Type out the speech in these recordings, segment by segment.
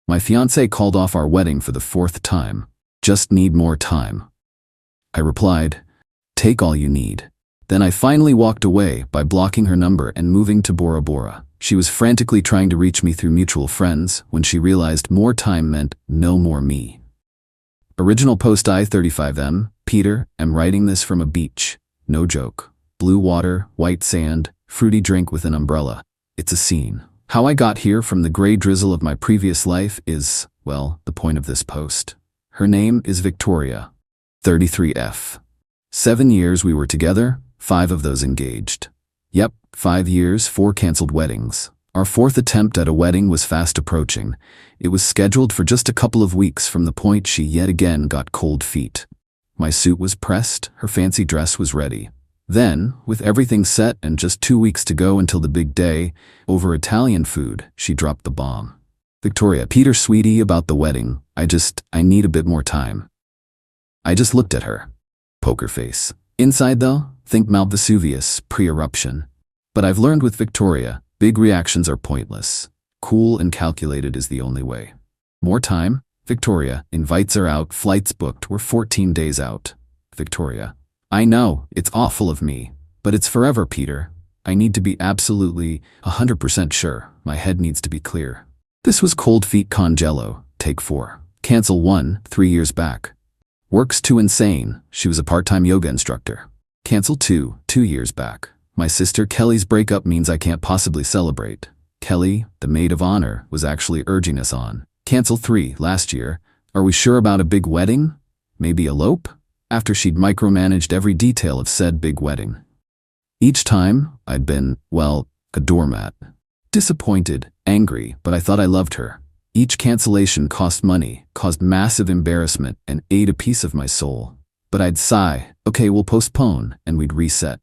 My fiancé called off our wedding for the 4th time. Just need more time. I replied, take all you need. Then I finally walked away by blocking her number and moving to Bora Bora. She was frantically trying to reach me through mutual friends when she realized more time meant no more me. Original post I-35M, Peter, am writing this from a beach. No joke. Blue water, white sand, fruity drink with an umbrella. It's a scene. How I got here from the gray drizzle of my previous life is, well, the point of this post. Her name is Victoria. 33F. 7 years we were together, 5 of those engaged. Yep, 5 years, 4 canceled weddings. Our 4th attempt at a wedding was fast approaching. It was scheduled for just a couple of weeks from the point she yet again got cold feet. My suit was pressed, her fancy dress was ready. Then, with everything set and just 2 weeks to go until the big day, over Italian food, she dropped the bomb. Victoria, Peter, sweetie, about the wedding, I need a bit more time. I just looked at her. Poker face. Inside though, think Mount Vesuvius, pre-eruption. But I've learned with Victoria, big reactions are pointless. Cool and calculated is the only way. More time? Victoria, invites are out, flights booked, we're 14 days out. Victoria. I know, it's awful of me, but it's forever, Peter. I need to be absolutely 100% sure. My head needs to be clear. This was cold feet congello, take 4. Cancel 1, 3 years back. Works too insane, she was a part-time yoga instructor. Cancel 2, 2 years back. My sister Kelly's breakup means I can't possibly celebrate. Kelly, the maid of honor, was actually urging us on. Cancel 3, last year. Are we sure about a big wedding? Maybe elope? After she'd micromanaged every detail of said big wedding. Each time, I'd been, well, a doormat. Disappointed, angry, but I thought I loved her. Each cancellation cost money, caused massive embarrassment, and ate a piece of my soul. But I'd sigh, okay, we'll postpone, and we'd reset.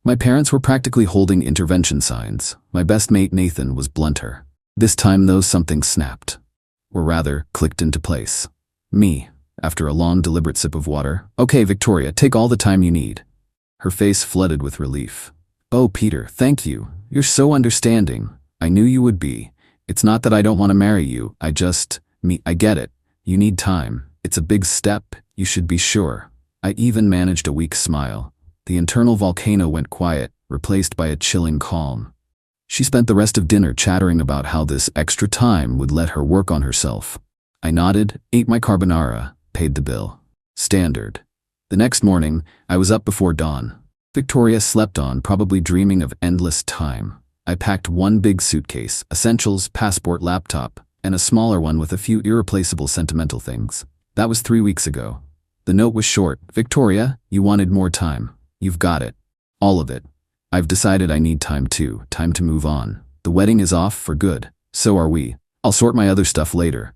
My parents were practically holding intervention signs. My best mate Nathan was blunter. This time though, something snapped. Or rather, clicked into place. Me. After a long, deliberate sip of water. Okay, Victoria, take all the time you need. Her face flooded with relief. Oh, Peter, thank you. You're so understanding. I knew you would be. It's not that I don't want to marry you. I get it. You need time. It's a big step. You should be sure. I even managed a weak smile. The internal volcano went quiet, replaced by a chilling calm. She spent the rest of dinner chattering about how this extra time would let her work on herself. I nodded, ate my carbonara, paid the bill. Standard. The next morning, I was up before dawn. Victoria slept on, probably dreaming of endless time. I packed one big suitcase, essentials, passport, laptop, and a smaller one with a few irreplaceable sentimental things. That was 3 weeks ago. The note was short. Victoria, you wanted more time. You've got it. All of it. I've decided I need time too, time to move on. The wedding is off for good. So are we. I'll sort my other stuff later.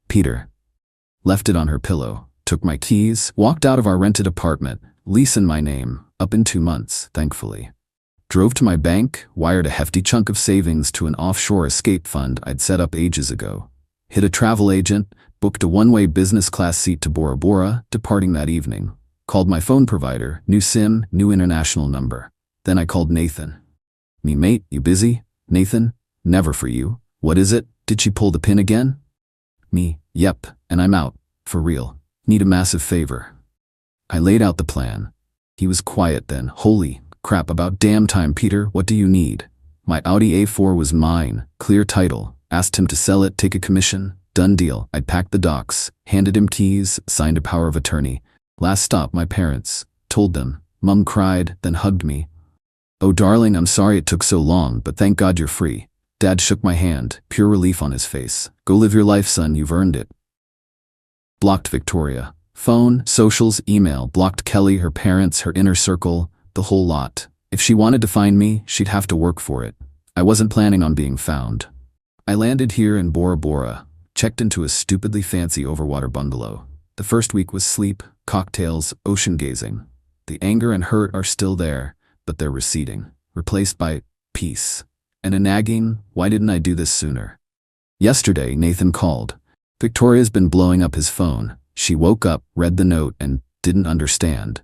Peter. Left it on her pillow, took my keys, walked out of our rented apartment, lease in my name, up in 2 months, thankfully. Drove to my bank, wired a hefty chunk of savings to an offshore escape fund I'd set up ages ago. Hit a travel agent, booked a one-way business class seat to Bora Bora, departing that evening. Called my phone provider, new SIM, new international number. Then I called Nathan. Me mate, you busy? Nathan, never for you. What is it? Did she pull the pin again? Me, yep, and I'm out, for real. Need a massive favor. I laid out the plan. He was quiet then. Holy crap, about damn time, Peter, what do you need? My Audi A4 was mine, clear title. Asked him to sell it, take a commission. Done deal. I'd packed the docs, handed him keys, signed a power of attorney. Last stop, my parents. Told them. Mum cried, then hugged me. Oh darling, I'm sorry it took so long, but thank God you're free. Dad shook my hand, pure relief on his face. Go live your life, son, you've earned it. Blocked Victoria. Phone, socials, email, blocked Kelly, her parents, her inner circle, the whole lot. If she wanted to find me, she'd have to work for it. I wasn't planning on being found. I landed here in Bora Bora, checked into a stupidly fancy overwater bungalow. The first week was sleep, cocktails, ocean gazing. The anger and hurt are still there, but they're receding, replaced by peace. And a nagging, why didn't I do this sooner? Yesterday, Nathan called. Victoria's been blowing up his phone. She woke up, read the note, and didn't understand.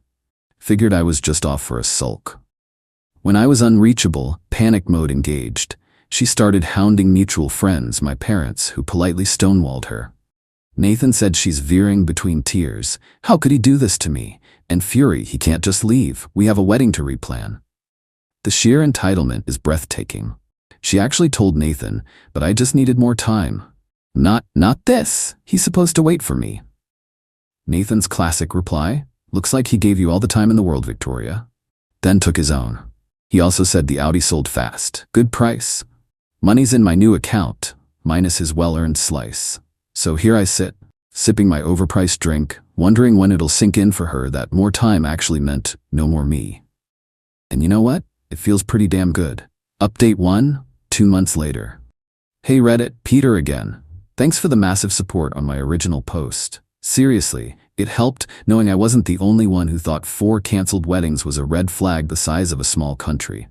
Figured I was just off for a sulk. When I was unreachable, panic mode engaged. She started hounding mutual friends, my parents, who politely stonewalled her. Nathan said she's veering between tears. How could he do this to me? And fury, he can't just leave. We have a wedding to replan. The sheer entitlement is breathtaking. She actually told Nathan, but I just needed more time. Not this. He's supposed to wait for me. Nathan's classic reply, looks like he gave you all the time in the world, Victoria. Then took his own. He also said the Audi sold fast. Good price. Money's in my new account, minus his well-earned slice. So here I sit, sipping my overpriced drink, wondering when it'll sink in for her that more time actually meant no more me. And you know what? It feels pretty damn good. Update 1, 2 months later. Hey Reddit, Peter again. Thanks for the massive support on my original post. Seriously, it helped knowing I wasn't the only one who thought 4 canceled weddings was a red flag the size of a small country.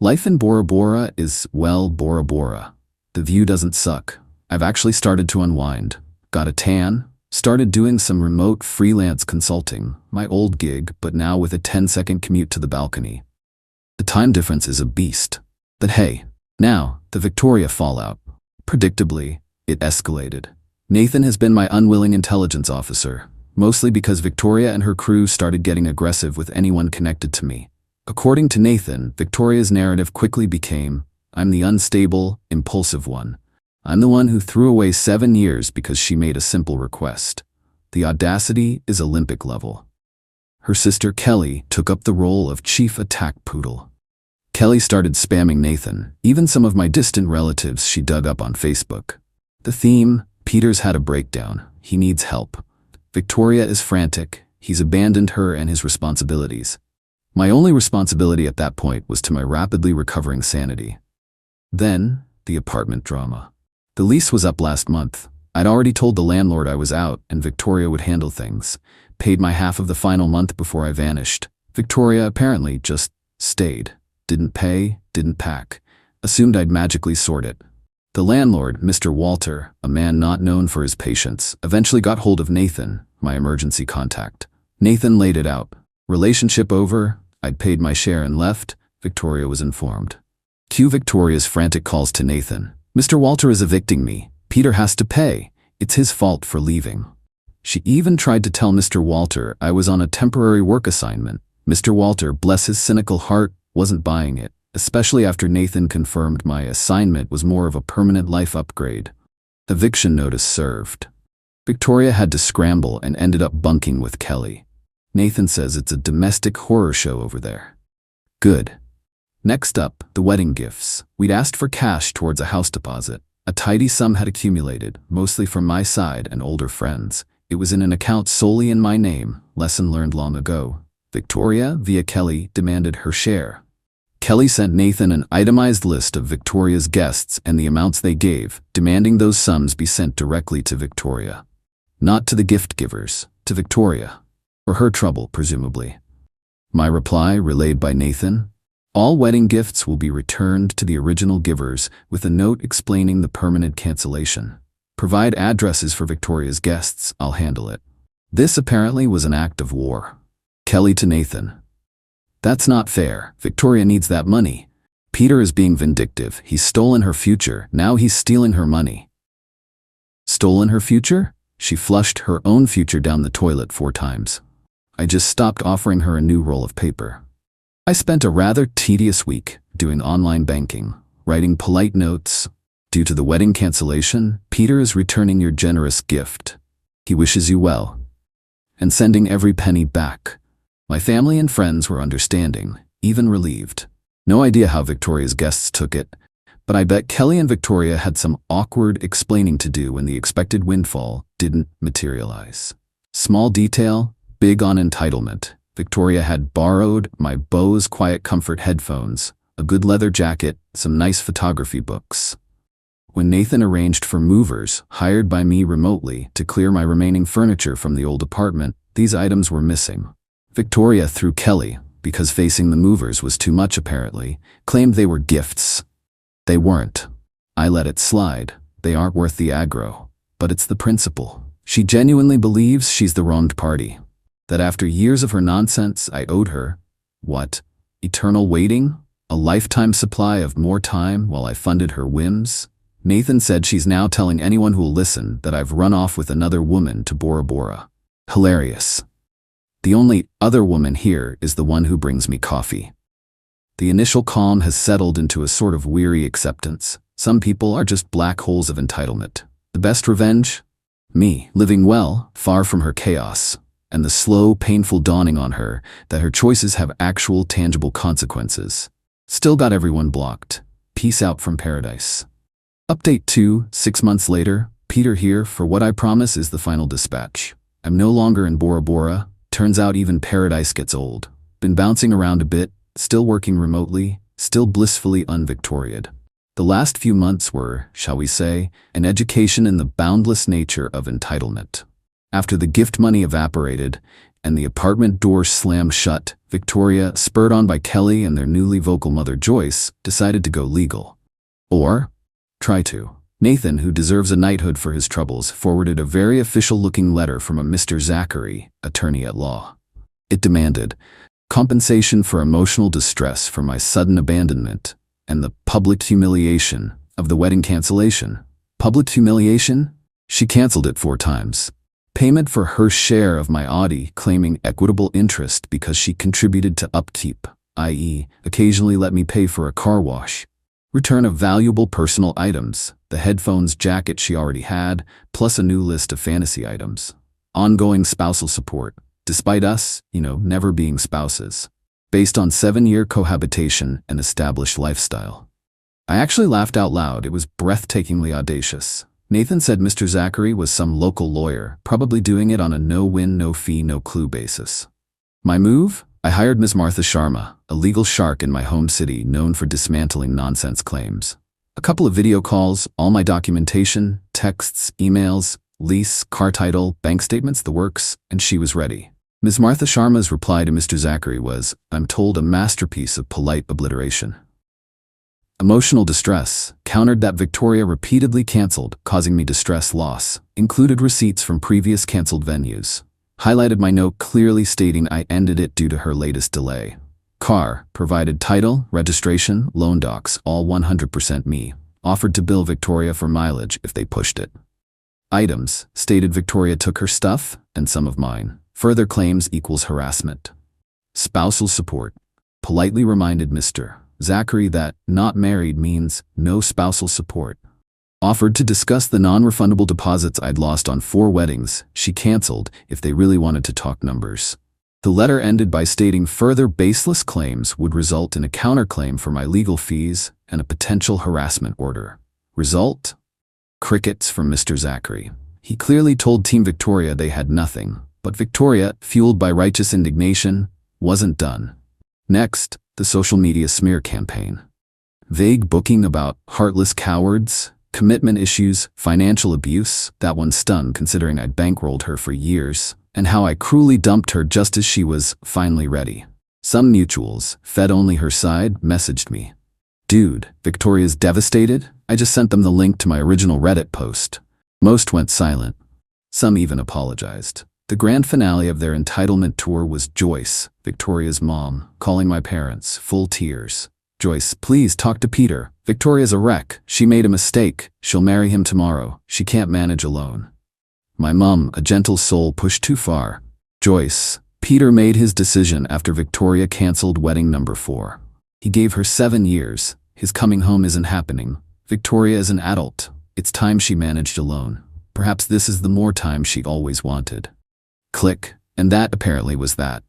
Life in Bora Bora is, well, Bora Bora. The view doesn't suck. I've actually started to unwind. Got a tan, started doing some remote freelance consulting, my old gig, but now with a 10-second commute to the balcony. The time difference is a beast. But hey, now, the Victoria fallout. Predictably, it escalated. Nathan has been my unwilling intelligence officer, mostly because Victoria and her crew started getting aggressive with anyone connected to me. According to Nathan, Victoria's narrative quickly became, I'm the unstable, impulsive one. I'm the one who threw away 7 years because she made a simple request. The audacity is Olympic level. Her sister Kelly took up the role of chief attack poodle. Kelly started spamming Nathan, even some of my distant relatives she dug up on Facebook. The theme, Peter's had a breakdown, he needs help. Victoria is frantic, he's abandoned her and his responsibilities. My only responsibility at that point was to my rapidly recovering sanity. Then, the apartment drama. The lease was up last month. I'd already told the landlord I was out and Victoria would handle things. Paid my half of the final month before I vanished. Victoria apparently just stayed. Didn't pay, didn't pack. Assumed I'd magically sort it. The landlord, Mr. Walter, a man not known for his patience, eventually got hold of Nathan, my emergency contact. Nathan laid it out. Relationship over, I'd paid my share and left, Victoria was informed. Cue Victoria's frantic calls to Nathan. Mr. Walter is evicting me. Peter has to pay. It's his fault for leaving. She even tried to tell Mr. Walter I was on a temporary work assignment. Mr. Walter, bless his cynical heart, wasn't buying it, especially after Nathan confirmed my assignment was more of a permanent life upgrade. Eviction notice served. Victoria had to scramble and ended up bunking with Kelly. Nathan says it's a domestic horror show over there. Good. Next up, the wedding gifts. We'd asked for cash towards a house deposit. A tidy sum had accumulated, mostly from my side and older friends. It was in an account solely in my name, lesson learned long ago. Victoria, via Kelly, demanded her share. Kelly sent Nathan an itemized list of Victoria's guests and the amounts they gave, demanding those sums be sent directly to Victoria. Not to the gift givers, to Victoria. For her trouble, presumably. My reply, relayed by Nathan, all wedding gifts will be returned to the original givers with a note explaining the permanent cancellation. Provide addresses for Victoria's guests, I'll handle it. This apparently was an act of war. Kelly to Nathan. That's not fair. Victoria needs that money. Peter is being vindictive. He's stolen her future. Now he's stealing her money. Stolen her future? She flushed her own future down the toilet 4 times. I just stopped offering her a new roll of paper. I spent a rather tedious week doing online banking, writing polite notes. Due to the wedding cancellation, Peter is returning your generous gift. He wishes you well. And sending every penny back. My family and friends were understanding, even relieved. No idea how Victoria's guests took it, but I bet Kelly and Victoria had some awkward explaining to do when the expected windfall didn't materialize. Small detail, big on entitlement. Victoria had borrowed my Bose Quiet Comfort headphones, a good leather jacket, some nice photography books. When Nathan arranged for movers, hired by me remotely, to clear my remaining furniture from the old apartment, these items were missing. Victoria, through Kelly, because facing the movers was too much apparently, claimed they were gifts. They weren't. I let it slide. They aren't worth the aggro. But it's the principle. She genuinely believes she's the wronged party. That after years of her nonsense, I owed her, what? Eternal waiting? A lifetime supply of more time while I funded her whims? Nathan said she's now telling anyone who'll listen that I've run off with another woman to Bora Bora. Hilarious. The only other woman here is the one who brings me coffee. The initial calm has settled into a sort of weary acceptance. Some people are just black holes of entitlement. The best revenge? Me, living well, far from her chaos, and the slow, painful dawning on her that her choices have actual, tangible consequences. Still got everyone blocked. Peace out from paradise. Update 2, 6 months later. Peter here for what I promise is the final dispatch. I'm no longer in Bora Bora. Turns out even paradise gets old. Been bouncing around a bit, still working remotely, still blissfully unvictoriated. The last few months were, shall we say, an education in the boundless nature of entitlement. After the gift money evaporated and the apartment door slammed shut, Victoria, spurred on by Kelly and their newly vocal mother Joyce, decided to go legal. Or try to. Nathan, who deserves a knighthood for his troubles, forwarded a very official-looking letter from a Mr. Zachary, attorney at law. It demanded compensation for emotional distress for my sudden abandonment and the public humiliation of the wedding cancellation. Public humiliation? She canceled it 4 times. Payment for her share of my Audi, claiming equitable interest because she contributed to upkeep, i.e., occasionally let me pay for a car wash. Return of valuable personal items, the headphones jacket she already had, plus a new list of fantasy items. Ongoing spousal support, despite us, never being spouses. Based on 7-year cohabitation and established lifestyle. I actually laughed out loud. It was breathtakingly audacious. Nathan said Mr. Zachary was some local lawyer, probably doing it on a no-win, no-fee, no-clue basis. My move? I hired Ms. Martha Sharma, a legal shark in my home city known for dismantling nonsense claims. A couple of video calls, all my documentation, texts, emails, lease, car title, bank statements, the works, and she was ready. Ms. Martha Sharma's reply to Mr. Zachary was, I'm told, a masterpiece of polite obliteration. Emotional distress, countered that Victoria repeatedly canceled, causing me distress loss, included receipts from previous canceled venues. Highlighted my note clearly stating I ended it due to her latest delay. Car, provided title, registration, loan docs, all 100% me. Offered to bill Victoria for mileage if they pushed it. Items, stated Victoria took her stuff and some of mine. Further claims equals harassment. Spousal support, politely reminded Mr. Zachary that not married means no spousal support. Offered to discuss the non-refundable deposits I'd lost on 4 weddings she canceled if they really wanted to talk numbers. The letter ended by stating further baseless claims would result in a counterclaim for my legal fees and a potential harassment order. Result? Crickets from Mr. Zachary. He clearly told Team Victoria they had nothing, but Victoria, fueled by righteous indignation, wasn't done. Next, the social media smear campaign. Vague booking about heartless cowards, commitment issues, financial abuse. That one stung considering I'd bankrolled her for years, and how I cruelly dumped her just as she was finally ready. Some mutuals, fed only her side, messaged me. Dude, Victoria's devastated? I just sent them the link to my original Reddit post. Most went silent. Some even apologized. The grand finale of their entitlement tour was Joyce, Victoria's mom, calling my parents, full tears. Joyce, please talk to Peter. Victoria's a wreck. She made a mistake. She'll marry him tomorrow. She can't manage alone. My mom, a gentle soul, pushed too far. Joyce, Peter made his decision after Victoria canceled wedding number 4. He gave her 7 years. His coming home isn't happening. Victoria is an adult. It's time she managed alone. Perhaps this is the more time she always wanted. Click, and that apparently was that.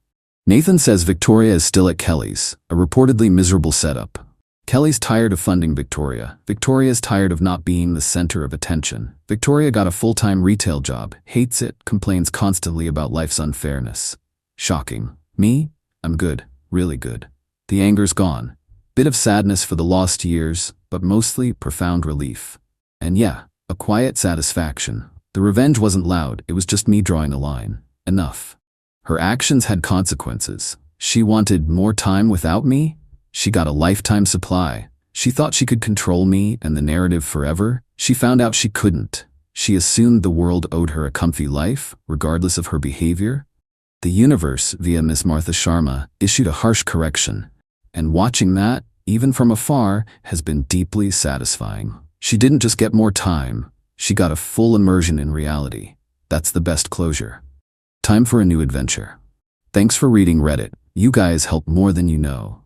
Nathan says Victoria is still at Kelly's, a reportedly miserable setup. Kelly's tired of funding Victoria. Victoria's tired of not being the center of attention. Victoria got a full-time retail job, hates it, complains constantly about life's unfairness. Shocking. Me? I'm good, really good. The anger's gone. Bit of sadness for the lost years, but mostly profound relief. And yeah, a quiet satisfaction. The revenge wasn't loud, it was just me drawing a line. Enough. Her actions had consequences. She wanted more time without me. She got a lifetime supply. She thought she could control me and the narrative forever. She found out she couldn't. She assumed the world owed her a comfy life, regardless of her behavior. The universe, via Miss Martha Sharma, issued a harsh correction. And watching that, even from afar, has been deeply satisfying. She didn't just get more time, she got a full immersion in reality. That's the best closure. Time for a new adventure. Thanks for reading Reddit. You guys help more than you know.